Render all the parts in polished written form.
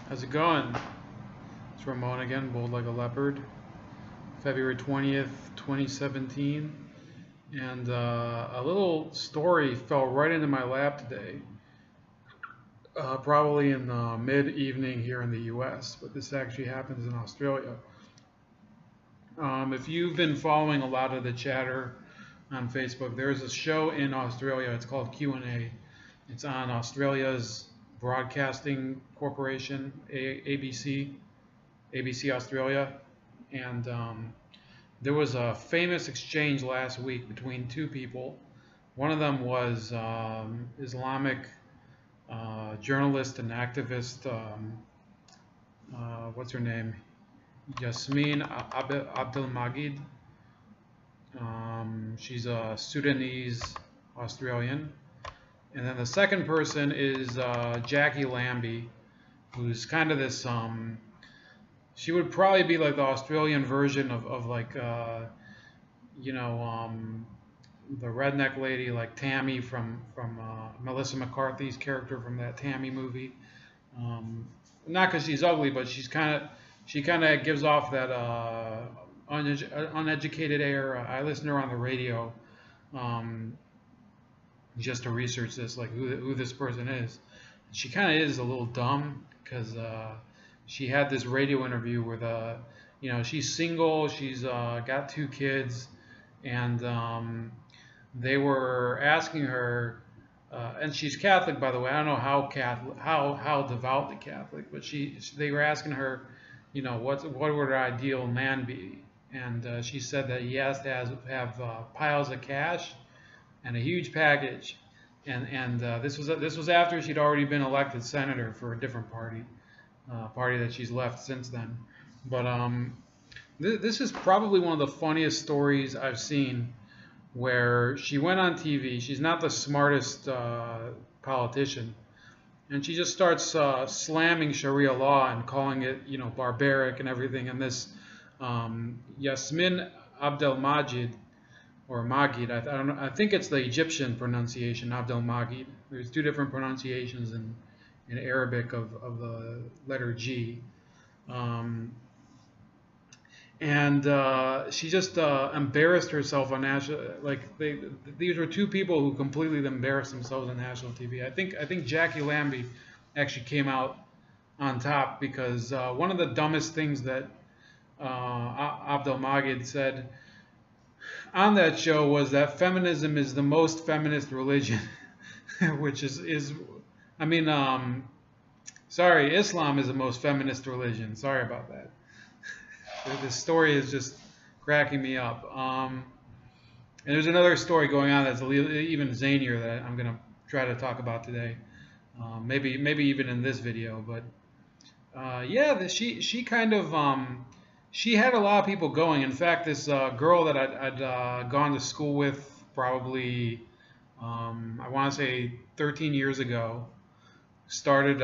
How's it going? It's Ramon again, bold like a leopard. February 20th, 2017. And a little story fell right into my lap today. Probably in the mid-evening here in the US, but this actually happens in Australia. If you've been following a lot of the chatter on Facebook, there's a show in Australia. It's called Q&A. It's on Australia's Broadcasting Corporation, ABC Australia, and there was a famous exchange last week between two people. One of them was Islamic journalist and activist, what's her name? Yassmin Abdel Magied. She's a Sudanese Australian. And then the second person is Jackie Lambie, who's kind of this, she would probably be like the Australian version of like, you know, the redneck lady like Tammy from Melissa McCarthy's character from that Tammy movie. Not because she's ugly, but she kind of gives off that uneducated air. I listen to her on the radio. Just to research this, like who this person is. She kind of is a little dumb because she had this radio interview with you know, she's single, she's got 2 kids, and they were asking her, and she's Catholic, by the way. I don't know how devoutly Catholic, but they were asking her, you know, what would her ideal man be, and she said that he has to have piles of cash and a huge package, and this was after she'd already been elected senator for a different party that she's left since then. But this is probably one of the funniest stories I've seen, where she went on TV. She's not the smartest politician, and she just starts slamming Sharia law and calling it, you know, barbaric and everything. And this Yassmin Abdel Magied, or Magied, I don't know. I think it's the Egyptian pronunciation, Abdel Magied. There's 2 different pronunciations in Arabic of the letter G. She just embarrassed herself on national. Like these were 2 people who completely embarrassed themselves on national TV. I think Jackie Lambie actually came out on top because one of the dumbest things that Abdel Magied said on that show was that feminism is the most feminist religion, which is I mean, sorry, Islam is the most feminist religion. Sorry about that. This story is just cracking me up. And there's another story going on that's even zanier that I'm going to try to talk about today. Maybe even in this video. But yeah, she kind of she had a lot of people going. In fact, this girl that I'd gone to school with probably I want to say 13 years ago started,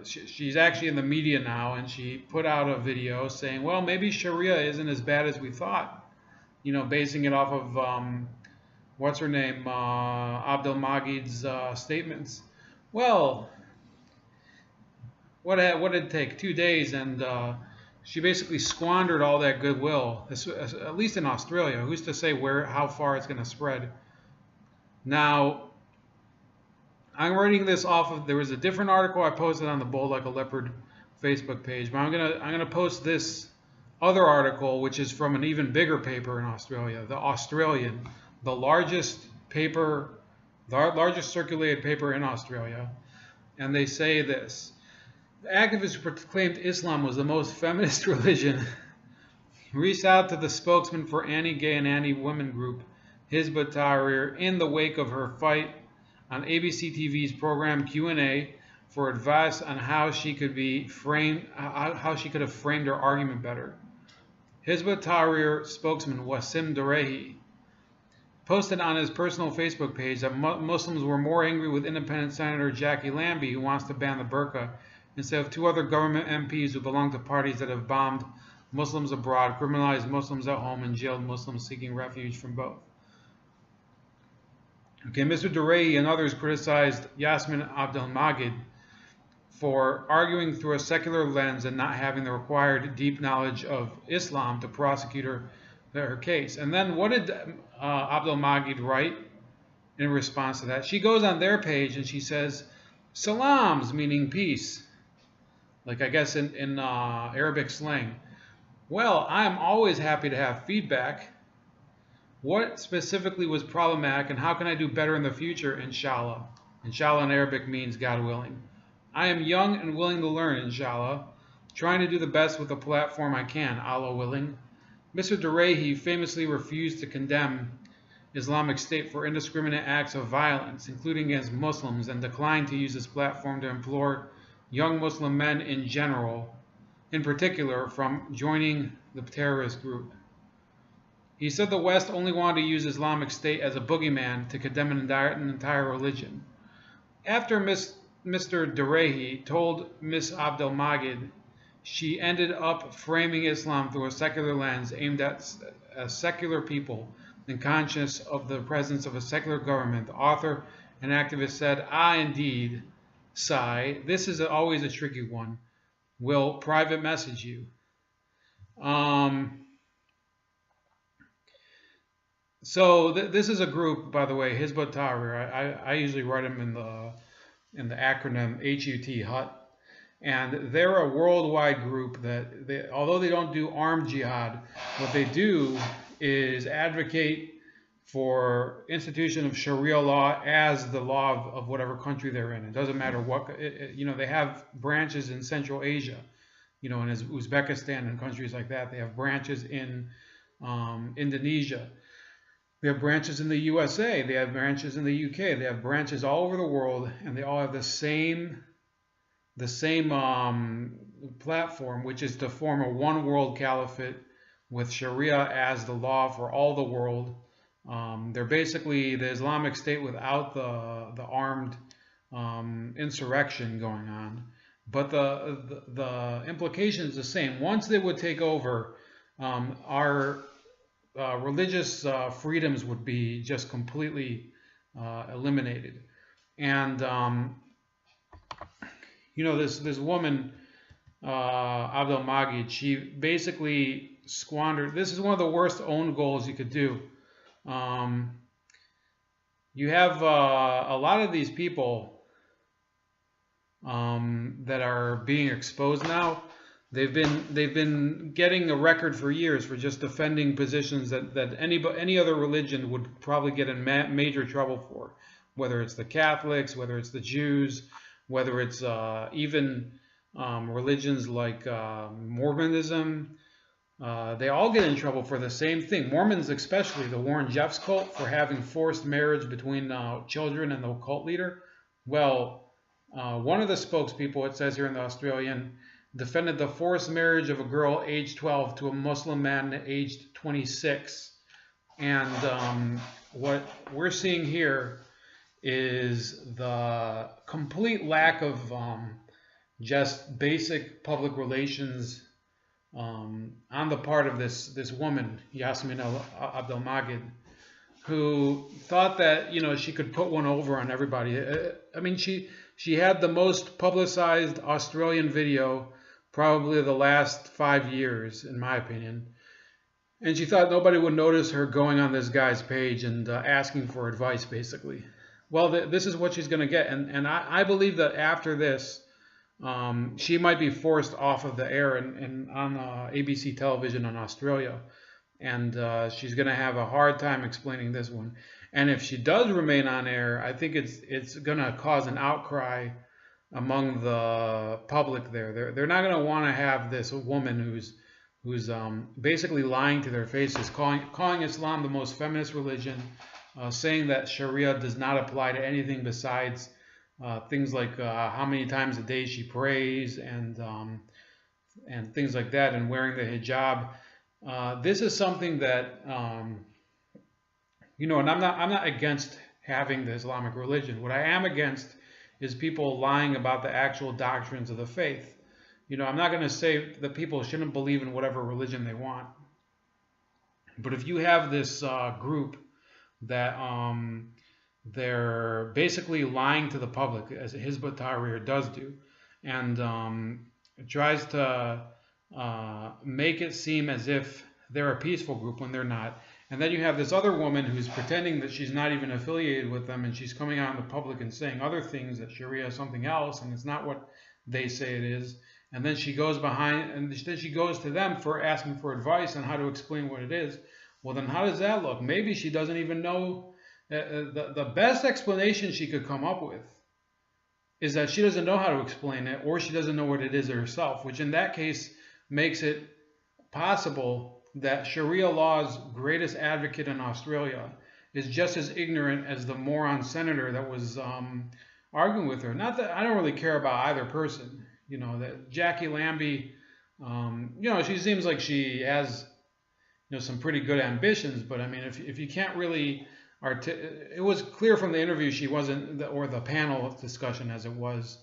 she's actually in the media now, and she put out a video saying, well, maybe Sharia isn't as bad as we thought, you know, basing it off of what's her name, Abdel Magied's statements. Well, what did it take? 2 days, and she basically squandered all that goodwill, at least in Australia. Who's to say how far it's going to spread? Now, I'm writing this off of, there was a different article I posted on the Bold Like a Leopard Facebook page, but I'm gonna post this other article, which is from an even bigger paper in Australia, The Australian, the largest circulated paper in Australia, and they say this: the activists who proclaimed Islam was the most feminist religion reached out to the spokesman for anti-gay and anti-women group Hizb ut-Tahrir in the wake of her fight on ABC TV's program Q&A for advice on how she could have framed her argument better. Hizb ut-Tahrir spokesman Wasim Durehi posted on his personal Facebook page that Muslims were more angry with independent Senator Jackie Lambie, who wants to ban the burqa, instead of 2 other government MPs who belong to parties that have bombed Muslims abroad, criminalized Muslims at home, and jailed Muslims seeking refuge from both. Okay, Mr. Durehi and others criticized Yassmin Abdel Magied for arguing through a secular lens and not having the required deep knowledge of Islam to prosecute her case. And then what did Abdel Magied write in response to that? She goes on their page and she says, "Salams," meaning peace, like I guess in Arabic slang. "Well, I am always happy to have feedback. What specifically was problematic and how can I do better in the future, inshallah?" Inshallah in Arabic means God willing. "I am young and willing to learn, inshallah, trying to do the best with the platform I can, Allah willing." Mr. Derehi famously refused to condemn Islamic State for indiscriminate acts of violence, including against Muslims, and declined to use this platform to implore young Muslim men in general, in particular, from joining the terrorist group. He said the West only wanted to use Islamic State as a boogeyman to condemn an entire religion. After Mr. Derehi told Ms. Abdel Magied, she ended up framing Islam through a secular lens aimed at secular people and conscious of the presence of a secular government. The author and activist said, "Ah, indeed, sigh. This is always a tricky one. Will private message you." So this is a group, by the way, Hizb ut-Tahrir. I usually write them in the acronym HUT, HUT. And they're a worldwide group that although they don't do armed jihad, what they do is advocate for institution of Sharia law as the law of whatever country they're in. It doesn't matter what, they have branches in Central Asia, in Uzbekistan and countries like that. They have branches in Indonesia. They have branches in the USA. They have branches in the UK. They have branches all over the world, and they all have the same platform, which is to form a one world caliphate with Sharia as the law for all the world. They're basically the Islamic State without the armed insurrection going on. But the implication is the same. Once they would take over, our religious freedoms would be just completely eliminated. And this woman, Abdel Magied, she basically squandered. This is one of the worst own goals you could do. You have a lot of these people that are being exposed now. They've been getting a record for years for just defending positions that any other religion would probably get in major trouble for, whether it's the Catholics, whether it's the Jews, whether it's even religions like Mormonism. They all get in trouble for the same thing. Mormons especially, the Warren Jeffs cult, for having forced marriage between children and the cult leader. Well, one of the spokespeople, it says here in the Australian, defended the forced marriage of a girl aged 12 to a Muslim man aged 26. And what we're seeing here is the complete lack of just basic public relations on the part of this woman, Yassmin Abdel Magied, who thought that she could put one over on everybody. I mean, she had the most publicized Australian video probably of the last 5 years, in my opinion. And she thought nobody would notice her going on this guy's page and asking for advice, basically. Well, this is what she's going to get. And I believe that after this, she might be forced off of the air and on ABC television in Australia. And she's going to have a hard time explaining this one. And if she does remain on air, I think it's going to cause an outcry among the public there. They're not going to want to have this woman who's basically lying to their faces, calling Islam the most feminist religion, saying that Sharia does not apply to anything besides things like how many times a day she prays and things like that, and wearing the hijab. This is something that and I'm not against having the Islamic religion. What I am against is people lying about the actual doctrines of the faith. I'm not going to say that people shouldn't believe in whatever religion they want. But if you have this group that they're basically lying to the public, as Hizb ut-Tahrir does do, and tries to make it seem as if they're a peaceful group when they're not. And then you have this other woman who's pretending that she's not even affiliated with them, and she's coming out in the public and saying other things, that Sharia is something else, and it's not what they say it is. And then she goes behind, and then she goes to them for asking for advice on how to explain what it is. Well, then how does that look? Maybe she doesn't even know. The best explanation she could come up with is that she doesn't know how to explain it, or she doesn't know what it is herself, which in that case makes it possible that Sharia law's greatest advocate in Australia is just as ignorant as the moron senator that was arguing with her. Not that I don't really care about either person. You know, that Jackie Lambie, you know, she seems like she has, you know, some pretty good ambitions. But I mean, if you can't really, it was clear from the interview she wasn't, or the panel discussion as it was,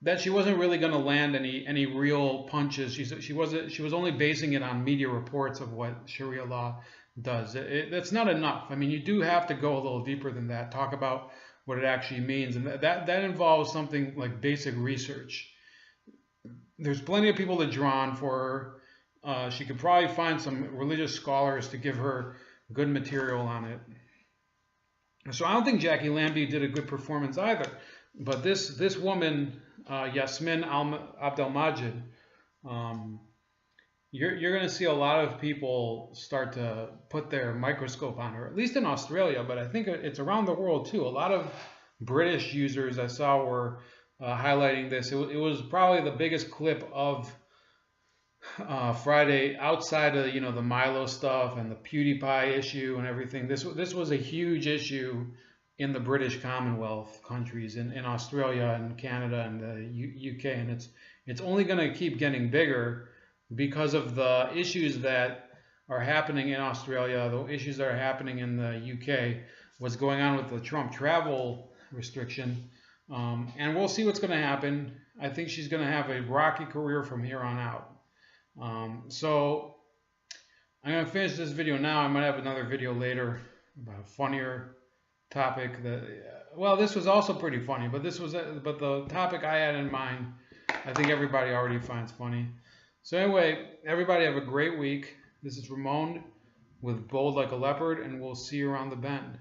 that she wasn't really going to land any real punches. She was only basing it on media reports of what Sharia law does. That's not enough. I mean, you do have to go a little deeper than that. Talk about what it actually means, and that involves something like basic research. There's plenty of people to draw on for her. She could probably find some religious scholars to give her good material on it. So I don't think Jackie Lambie did a good performance either. But this woman, Yassmin Abdel Magied, you're going to see a lot of people start to put their microscope on her, at least in Australia, but I think it's around the world too. A lot of British users I saw were highlighting this. It was probably the biggest clip of Friday, outside of, you know, the Milo stuff and the PewDiePie issue and everything. This was a huge issue in the British Commonwealth countries, in Australia and Canada and the UK, and it's only going to keep getting bigger because of the issues that are happening in Australia, the issues that are happening in the UK, what's going on with the Trump travel restriction, and we'll see what's going to happen. I think she's going to have a rocky career from here on out. So I'm going to finish this video now. I might have another video later about a funnier topic well, this was also pretty funny, but the topic I had in mind, I think everybody already finds funny. So anyway, everybody have a great week. This is Ramon with Bold Like a Leopard, and we'll see you around the bend.